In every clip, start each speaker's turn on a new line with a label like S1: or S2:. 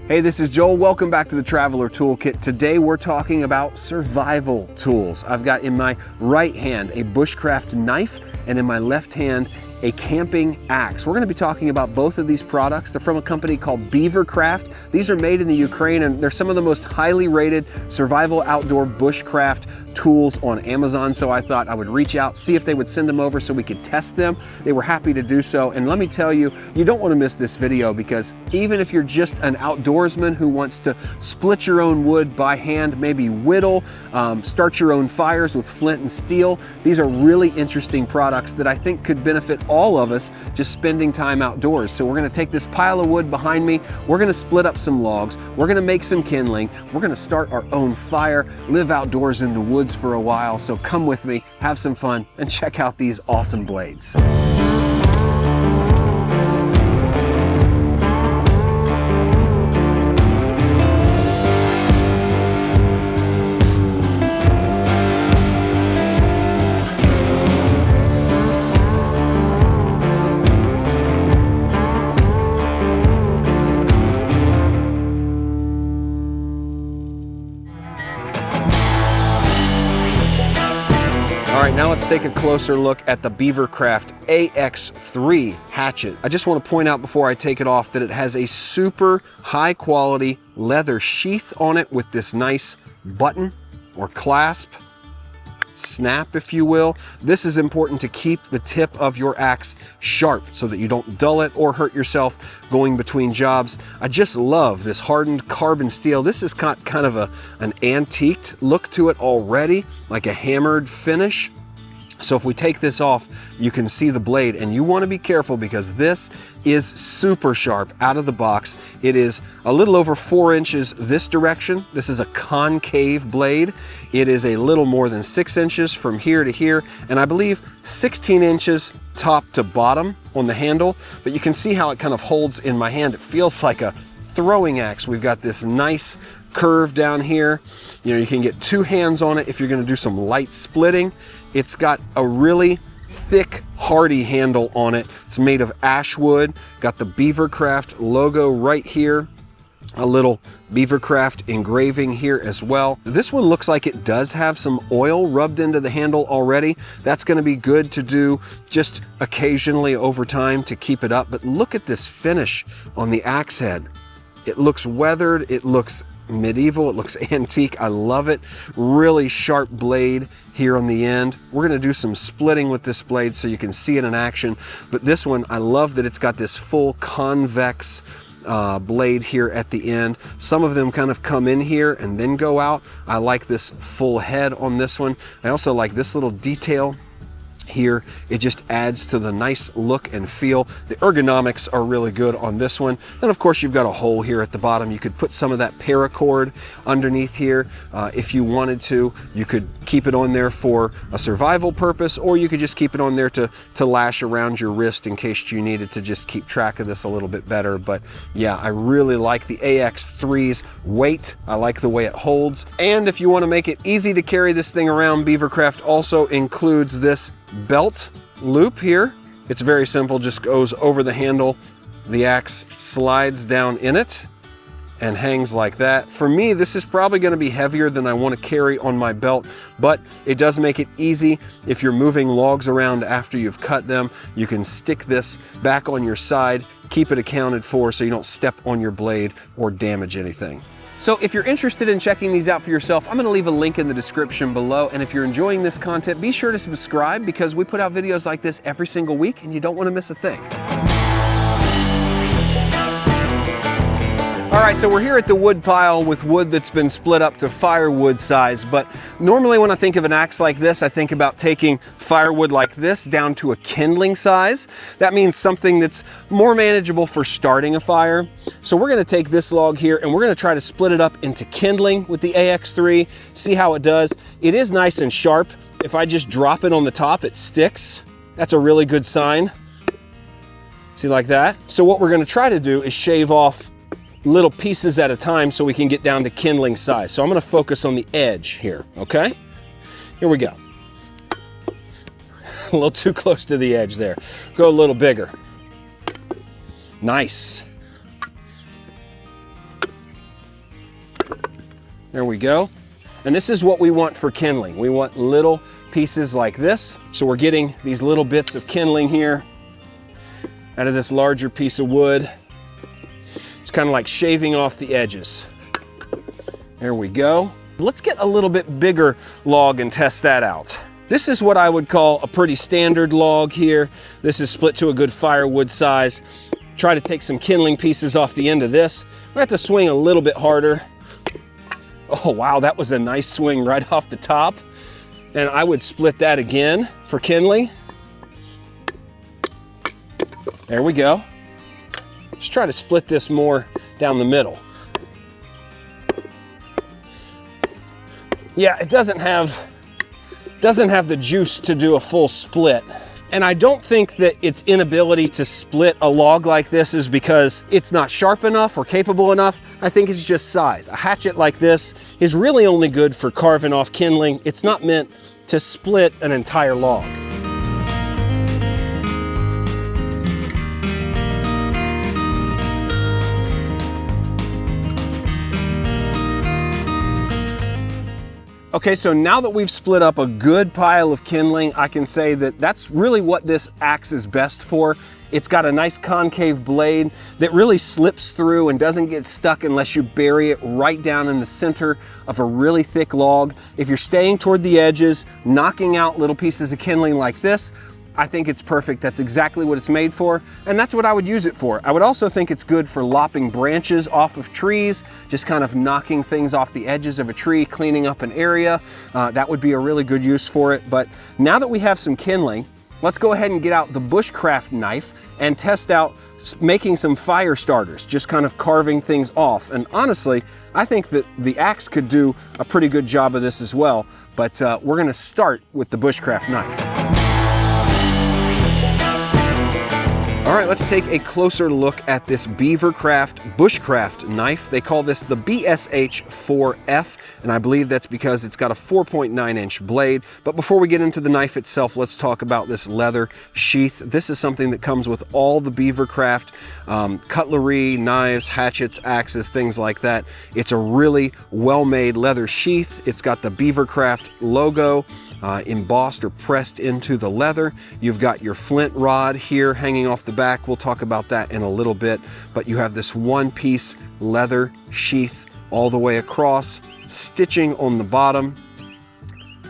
S1: Hey, this is Joel. Welcome back to the Traveler Toolkit. Today we're talking about survival tools. I've got in my right hand a bushcraft knife and in my left hand a camping axe. We're going to be talking about both of these products. They're from a company called BeaverCraft. These are made in the Ukraine and they're some of the most highly rated survival outdoor bushcraft tools on Amazon. So I thought I would reach out, see if they would send them over so we could test them. They were happy to do so. And let me tell you, you don't want to miss this video because even if you're just an outdoorsman who wants to split your own wood by hand, maybe whittle, start your own fires with flint and steel, these are really interesting products that I think could benefit all of us just spending time outdoors. So we're going to take this pile of wood behind me, we're going to split up some logs, we're going to make some kindling, we're going to start our own fire, live outdoors in the woods for a while. So come with me, have some fun, and check out these awesome blades. All right, now let's take a closer look at the BeaverCraft AX3 Hatchet. I just want to point out before I take it off that it has a super high quality leather sheath on it with this nice button or clasp, snap if you will. This is important to keep the tip of your axe sharp so that you don't dull it or hurt yourself going between jobs. I just love this hardened carbon steel. This has got kind of an antiqued look to it already, like a hammered finish. So if we take this off, you can see the blade, and you want to be careful because this is super sharp out of the box. It is a little over 4 inches this direction. This is a concave blade. It is a little more than 6 inches from here to here, and I believe 16 inches top to bottom on the handle, but you can see how it kind of holds in my hand. It feels like a throwing axe. We've got this nice curve down here. You know, you can get 2 hands on it if you're going to do some light splitting. It's got a really thick, hardy handle on it. It's made of ash wood. Got the BeaverCraft logo right here. A little BeaverCraft engraving here as well. This one looks like it does have some oil rubbed into the handle already. That's going to be good to do just occasionally over time to keep it up. But look at this finish on the axe head. It looks weathered. It looks medieval, it looks antique. I love it. Really sharp blade here on the end. We're going to do some splitting with this blade so you can see it in action. But this one, I love that it's got this full convex blade here at the end. Some of them kind of come in here and then go out. I like this full head on this one. I also like this little detail here. It just adds to the nice look and feel. The ergonomics are really good on this one. And of course you've got a hole here at the bottom. You could put some of that paracord underneath here if you wanted to. You could keep it on there for a survival purpose, or you could just keep it on there to lash around your wrist in case you needed to just keep track of this a little bit better. But yeah, I really like the AX3's weight. I like the way it holds. And if you want to make it easy to carry this thing around, BeaverCraft also includes this belt loop here. It's very simple, just goes over the handle. The axe slides down in it and hangs like that. For me, this is probably going to be heavier than I want to carry on my belt, but it does make it easy. If you're moving logs around after you've cut them, you can stick this back on your side, keep it accounted for so you don't step on your blade or damage anything. So if you're interested in checking these out for yourself, I'm going to leave a link in the description below. And if you're enjoying this content, be sure to subscribe because we put out videos like this every single week and you don't want to miss a thing. All right, so we're here at the wood pile with wood that's been split up to firewood size, but normally when I think of an axe like this, I think about taking firewood like this down to a kindling size. That means something that's more manageable for starting a fire. So we're gonna take this log here and we're gonna try to split it up into kindling with the AX3, see how it does. It is nice and sharp. If I just drop it on the top, it sticks. That's a really good sign. See, like that? So what we're gonna try to do is shave off little pieces at a time so we can get down to kindling size. So I'm going to focus on the edge here, okay? Here we go. A little too close to the edge there. Go a little bigger. Nice. There we go. And this is what we want for kindling. We want little pieces like this. So we're getting these little bits of kindling here out of this larger piece of wood. It's kind of like shaving off the edges. There we go. Let's get a little bit bigger log and test that out. This is what I would call a pretty standard log here. This is split to a good firewood size. Try to take some kindling pieces off the end of this. I have to swing a little bit harder. Oh wow, that was a nice swing right off the top. And I would split that again for kindling. There we go. Let's try to split this more down the middle. Yeah, it doesn't have the juice to do a full split. And I don't think that its inability to split a log like this is because it's not sharp enough or capable enough. I think it's just size. A hatchet like this is really only good for carving off kindling. It's not meant to split an entire log. Okay, so now that we've split up a good pile of kindling, I can say that that's really what this axe is best for. It's got a nice concave blade that really slips through and doesn't get stuck unless you bury it right down in the center of a really thick log. If you're staying toward the edges, knocking out little pieces of kindling like this, I think it's perfect. That's exactly what it's made for, and that's what I would use it for. I would also think it's good for lopping branches off of trees, just kind of knocking things off the edges of a tree, cleaning up an area. That would be a really good use for it. But now that we have some kindling, let's go ahead and get out the bushcraft knife and test out making some fire starters, just kind of carving things off. And honestly, I think that the axe could do a pretty good job of this as well, but we're gonna start with the bushcraft knife. All right, let's take a closer look at this BeaverCraft bushcraft knife. They call this the BSH4F, and I believe that's because it's got a 4.9-inch blade. But before we get into the knife itself, let's talk about this leather sheath. This is something that comes with all the BeaverCraft cutlery, knives, hatchets, axes, things like that. It's a really well-made leather sheath. It's got the BeaverCraft logo embossed or pressed into the leather. You've got your flint rod here hanging off the back. We'll talk about that in a little bit, but you have this one-piece leather sheath all the way across, stitching on the bottom.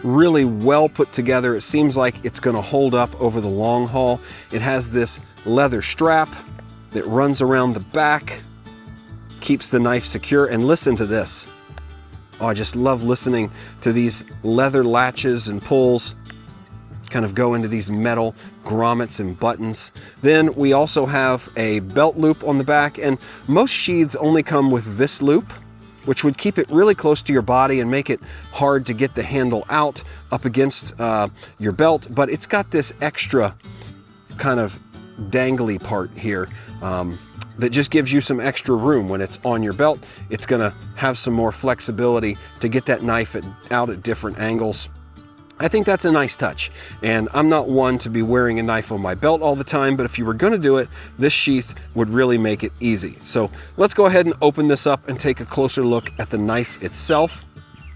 S1: Really well put together. It seems like it's going to hold up over the long haul. It has this leather strap that runs around the back, keeps the knife secure, and listen to this. Oh, I just love listening to these leather latches and pulls kind of go into these metal grommets and buttons. Then we also have a belt loop on the back, and most sheaths only come with this loop, which would keep it really close to your body and make it hard to get the handle out up against your belt. But it's got this extra kind of dangly part here that just gives you some extra room when it's on your belt. It's gonna have some more flexibility to get that knife out at different angles. I think that's a nice touch, and I'm not one to be wearing a knife on my belt all the time, but if you were gonna do it, this sheath would really make it easy. So let's go ahead and open this up and take a closer look at the knife itself.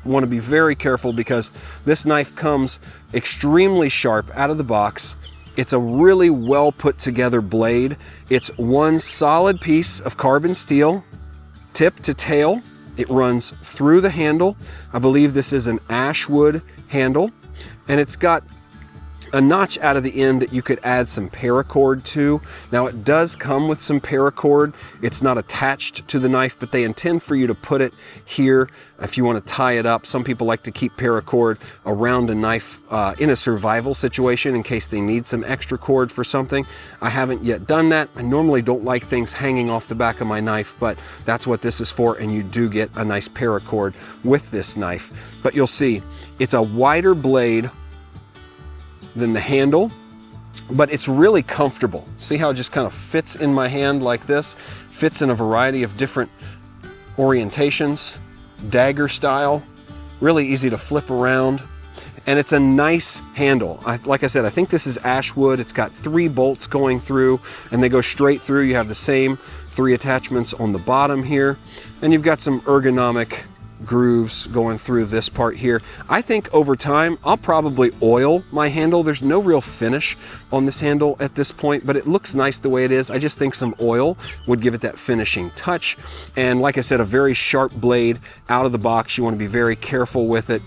S1: You want to be very careful because this knife comes extremely sharp out of the box. It's a really well put together blade. It's one solid piece of carbon steel, tip to tail. It runs through the handle. I believe this is an ash wood handle, and it's got a notch out of the end that you could add some paracord to. Now it does come with some paracord. It's not attached to the knife, but they intend for you to put it here if you want to tie it up. Some people like to keep paracord around a knife in a survival situation in case they need some extra cord for something. I haven't yet done that. I normally don't like things hanging off the back of my knife, but that's what this is for, and you do get a nice paracord with this knife. But you'll see it's a wider blade than the handle, but it's really comfortable. See how it just kind of fits in my hand like this? Fits in a variety of different orientations, dagger style, really easy to flip around, and it's a nice handle. Like I said, I think this is ash wood. It's got 3 bolts going through, and they go straight through. You have the same 3 attachments on the bottom here, and you've got some ergonomic grooves going through this part here. I think over time, I'll probably oil my handle. There's no real finish on this handle at this point, but it looks nice the way it is. I just think some oil would give it that finishing touch. And like I said, a very sharp blade out of the box. You want to be very careful with it.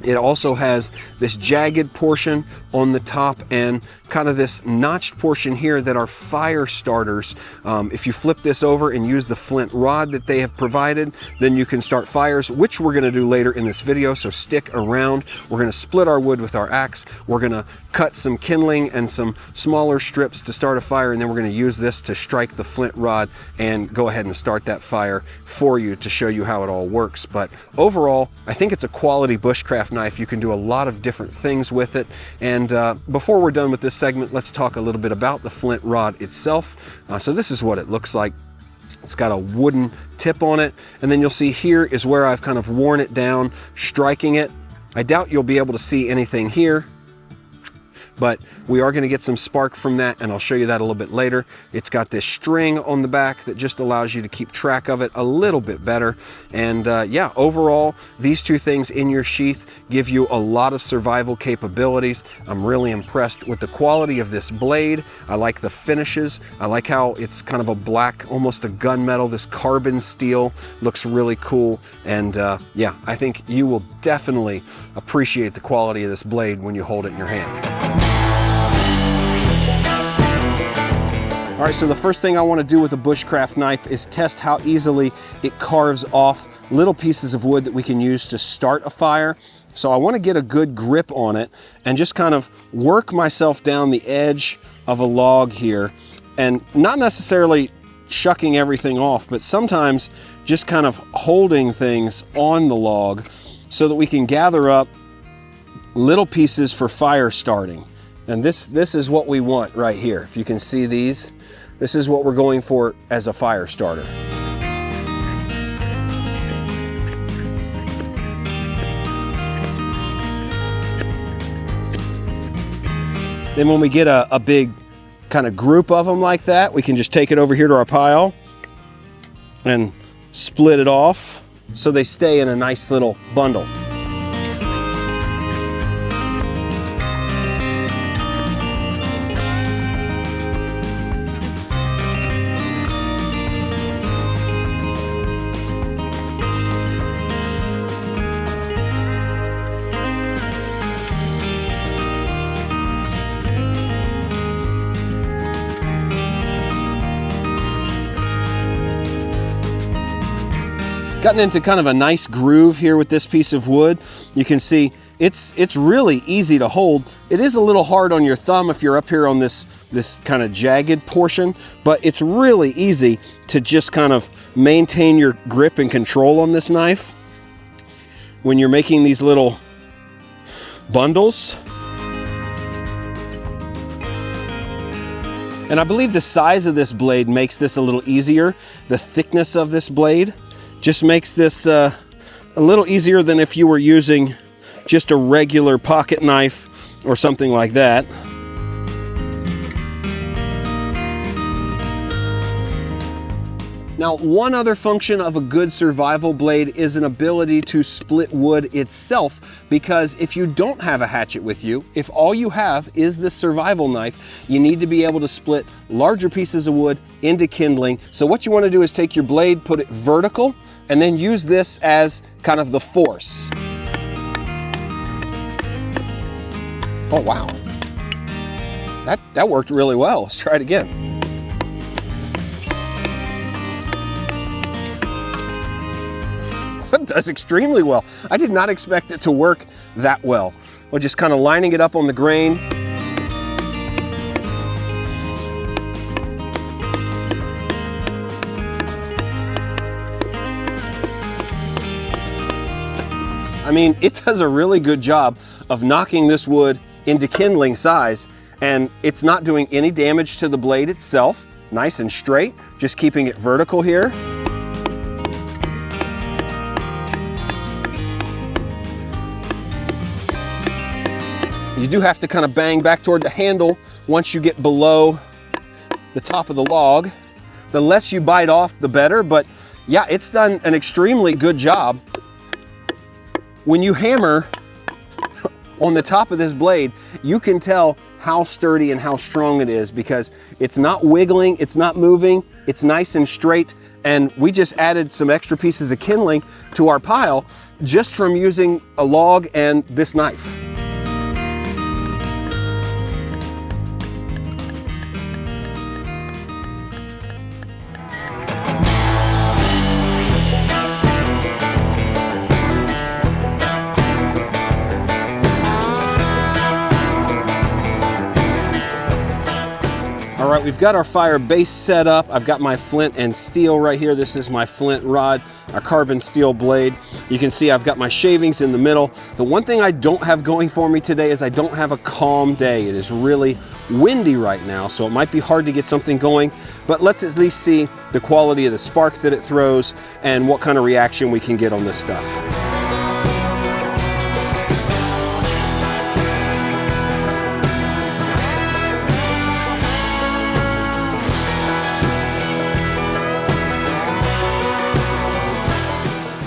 S1: It also has this jagged portion on the top and kind of this notched portion here that are fire starters. If you flip this over and use the flint rod that they have provided, then you can start fires, which we're going to do later in this video, so stick around. We're going to split our wood with our axe. We're going to cut some kindling and some smaller strips to start a fire, and then we're going to use this to strike the flint rod and go ahead and start that fire for you to show you how it all works. But overall, I think it's a quality bushcraft knife. You can do a lot of different things with it. And before we're done with this segment, let's talk a little bit about the flint rod itself. So this is what it looks like. It's got a wooden tip on it, and then you'll see here is where I've kind of worn it down, striking it. I doubt you'll be able to see anything here, but we are going to get some spark from that, and I'll show you that a little bit later. It's got this string on the back that just allows you to keep track of it a little bit better. And yeah, overall, these two things in your sheath give you a lot of survival capabilities. I'm really impressed with the quality of this blade. I like the finishes. I like how it's kind of a black, almost a gunmetal. This carbon steel looks really cool. And yeah, I think you will definitely appreciate the quality of this blade when you hold it in your hand. All right, so the first thing I want to do with a bushcraft knife is test how easily it carves off little pieces of wood that we can use to start a fire. So I want to get a good grip on it and just kind of work myself down the edge of a log here, and not necessarily shucking everything off, but sometimes just kind of holding things on the log so that we can gather up little pieces for fire starting. And this is what we want right here. If you can see these, this is what we're going for as a fire starter. Then when we get a big kind of group of them like that, we can just take it over here to our pile and split it off so they stay in a nice little bundle. Gotten into kind of a nice groove here with this piece of wood. You can see it's really easy to hold. It is a little hard on your thumb if you're up here on this kind of jagged portion, but it's really easy to just kind of maintain your grip and control on this knife when you're making these little bundles. And I believe the size of this blade makes this a little easier. The thickness of this blade just makes this a little easier than if you were using just a regular pocket knife or something like that. Now, one other function of a good survival blade is an ability to split wood itself, because if you don't have a hatchet with you, if all you have is this survival knife, you need to be able to split larger pieces of wood into kindling. So what you want to do is take your blade, put it vertical, and then use this as kind of the force. Oh, wow. That worked really well. Let's try it again. It does extremely well. I did not expect it to work that well. Well, just kind of lining it up on the grain. I mean, it does a really good job of knocking this wood into kindling size, and it's not doing any damage to the blade itself. Nice and straight, just keeping it vertical here. You do have to kind of bang back toward the handle once you get below the top of the log. The less you bite off, the better, but yeah, it's done an extremely good job when you hammer on the top of this blade, you can tell how sturdy and how strong it is because it's not wiggling, it's not moving, it's nice and straight. And we just added some extra pieces of kindling to our pile just from using a log and this knife. All right, we've got our fire base set up. I've got my flint and steel right here. This is my flint rod, a carbon steel blade. You can see I've got my shavings in the middle. The one thing I don't have going for me today is I don't have a calm day. It is really windy right now, so it might be hard to get something going, but let's at least see the quality of the spark that it throws and what kind of reaction we can get on this stuff.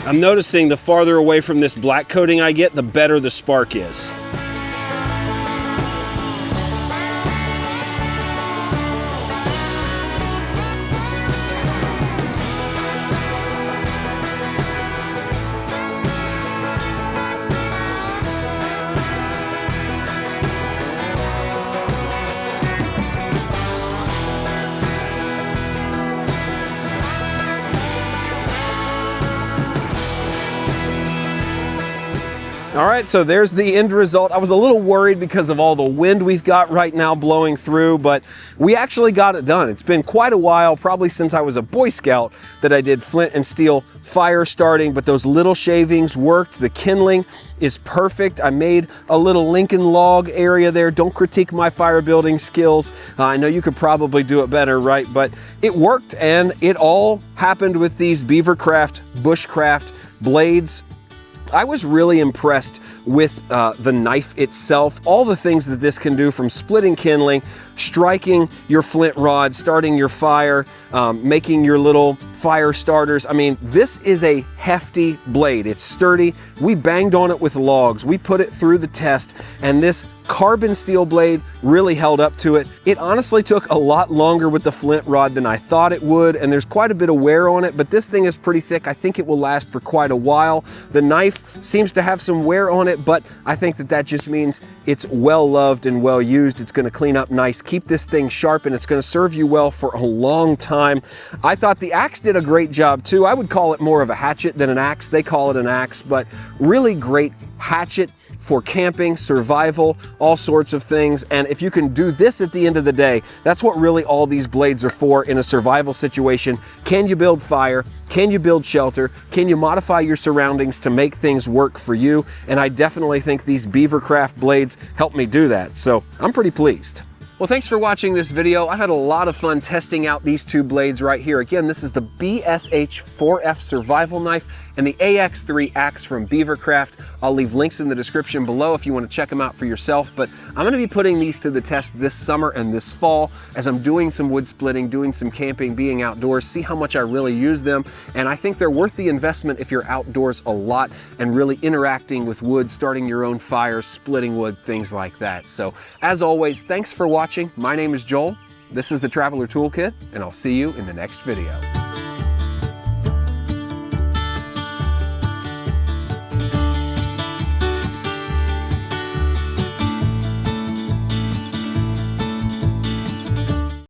S1: I'm noticing the farther away from this black coating I get, the better the spark is. All right, so there's the end result. I was a little worried because of all the wind we've got right now blowing through, but we actually got it done. It's been quite a while, probably since I was a Boy Scout, that I did flint and steel fire starting, but those little shavings worked. The kindling is perfect. I made a little Lincoln log area there. Don't critique my fire building skills. I know you could probably do it better, right? But it worked, and it all happened with these BeaverCraft bushcraft blades. I was really impressed with the knife itself, all the things that this can do, from splitting kindling, striking your flint rod, starting your fire, making your little fire starters. I mean, this is a hefty blade. It's sturdy. We banged on it with logs. We put it through the test, and this carbon steel blade really held up to it. It honestly took a lot longer with the flint rod than I thought it would, and there's quite a bit of wear on it, but this thing is pretty thick. I think it will last for quite a while. The knife seems to have some wear on it, but I think that just means it's well loved and well used. It's going to clean up nice, keep this thing sharp, and it's going to serve you well for a long time. I thought the axe did a great job too. I would call it more of a hatchet than an axe. They call it an axe, but really great hatchet for camping, survival, all sorts of things. And if you can do this at the end of the day, that's what really all these blades are for in a survival situation. Can you build fire? Can you build shelter? Can you modify your surroundings to make things work for you? And I definitely think these BeaverCraft blades help me do that. So I'm pretty pleased. Well, thanks for watching this video. I had a lot of fun testing out these two blades right here. Again, this is the BSH4F Survival Knife and the AX3 axe from BeaverCraft. I'll leave links in the description below if you want to check them out for yourself, but I'm going to be putting these to the test this summer and this fall as I'm doing some wood splitting, doing some camping, being outdoors, see how much I really use them, and I think they're worth the investment if you're outdoors a lot and really interacting with wood, starting your own fires, splitting wood, things like that. So, as always, thanks for watching. My name is Joel. This is the Traveler Toolkit, and I'll see you in the next video.